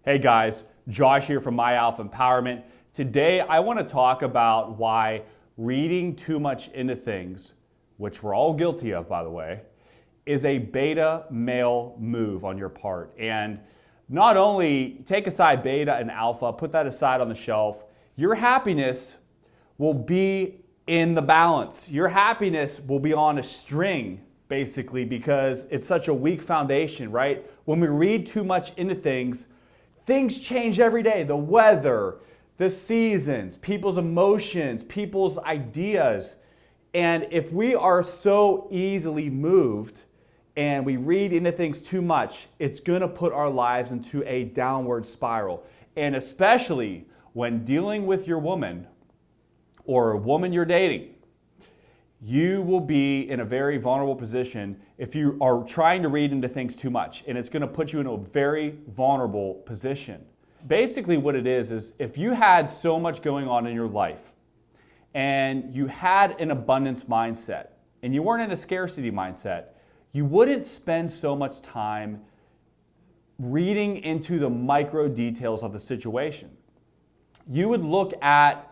Hey guys, Josh here from My Alpha Empowerment. Today I want to talk about why reading too much into things, which we're all guilty of by the way, is a beta male move on your part. And not only take aside beta and alpha, put that aside on the shelf, your happiness will be in the balance. Your happiness will be on a string basically because it's such a weak foundation, right? When we read too much into things change every day. The weather, the seasons, people's emotions, people's ideas. And if we are so easily moved and we read into things too much, it's going to put our lives into a downward spiral. And especially when dealing with your woman or a woman you're dating, you will be in a very vulnerable position if you are trying to read into things too much, and it's going to put you in a very vulnerable position. Basically what it is if you had so much going on in your life and you had an abundance mindset and you weren't in a scarcity mindset, you wouldn't spend so much time reading into the micro details of the situation. You would look at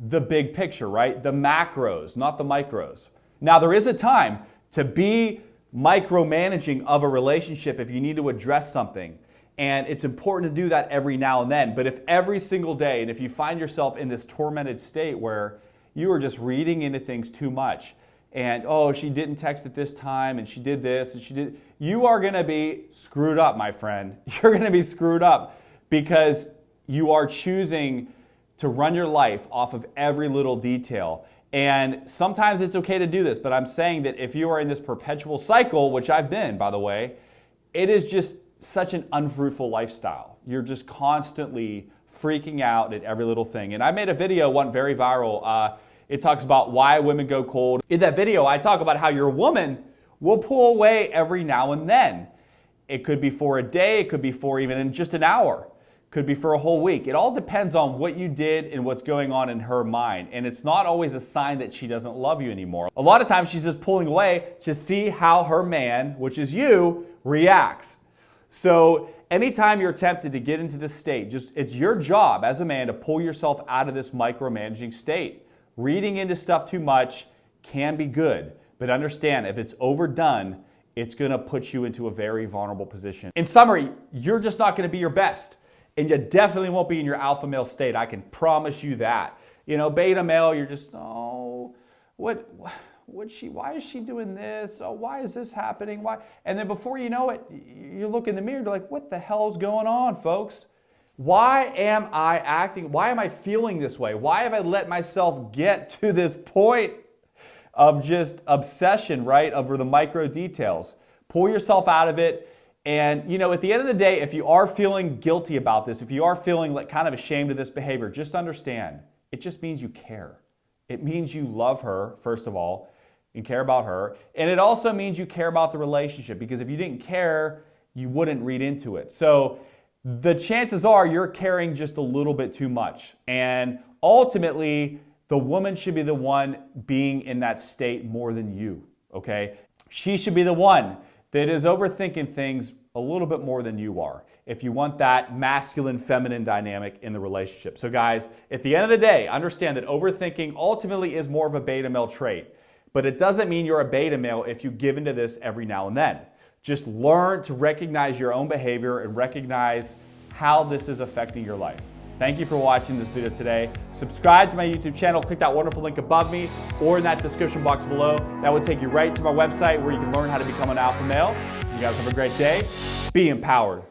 the big picture, right? The macros, not the micros. Now, there is a time to be micromanaging of a relationship if you need to address something. And it's important to do that every now and then. But if every single day, and if you find yourself in this tormented state where you are just reading into things too much, and oh, she didn't text at this time, and she did this, and she did, you are gonna be screwed up, my friend. You're gonna be screwed up because you are choosing to run your life off of every little detail. And sometimes it's okay to do this, but I'm saying that if you are in this perpetual cycle, which I've been, by the way, it is just such an unfruitful lifestyle. You're just constantly freaking out at every little thing. And I made a video, went very viral. It talks about why women go cold. In that video, I talk about how your woman will pull away every now and then. It could be for a day, it could be for even in just an hour. Could be for a whole week. It all depends on what you did and what's going on in her mind. And it's not always a sign that she doesn't love you anymore. A lot of times she's just pulling away to see how her man, which is you, reacts. So anytime you're tempted to get into this state, it's your job as a man to pull yourself out of this micromanaging state. Reading into stuff too much can be good, but understand if it's overdone, it's gonna put you into a very vulnerable position. In summary, you're just not gonna be your best. And you definitely won't be in your alpha male state. I can promise you that. You know, beta male, you're just, oh, why is she doing this? Oh, why is this happening? Why? And then before you know it, you look in the mirror, you're like, what the hell's going on, folks? Why am I acting? Why am I feeling this way? Why have I let myself get to this point of just obsession, right, over the micro details? Pull yourself out of it. And, you know, at the end of the day, if you are feeling guilty about this, if you are feeling like kind of ashamed of this behavior, just understand, it just means you care. It means you love her, first of all, and care about her. And it also means you care about the relationship, because if you didn't care, you wouldn't read into it. So the chances are you're caring just a little bit too much. And ultimately, the woman should be the one being in that state more than you, okay? She should be the one that is overthinking things a little bit more than you are if you want that masculine-feminine dynamic in the relationship. So guys, at the end of the day, understand that overthinking ultimately is more of a beta male trait, but it doesn't mean you're a beta male if you give into this every now and then. Just learn to recognize your own behavior and recognize how this is affecting your life. Thank you for watching this video today. Subscribe to my YouTube channel. Click that wonderful link above me or in that description box below. That will take you right to my website where you can learn how to become an alpha male. You guys have a great day. Be empowered.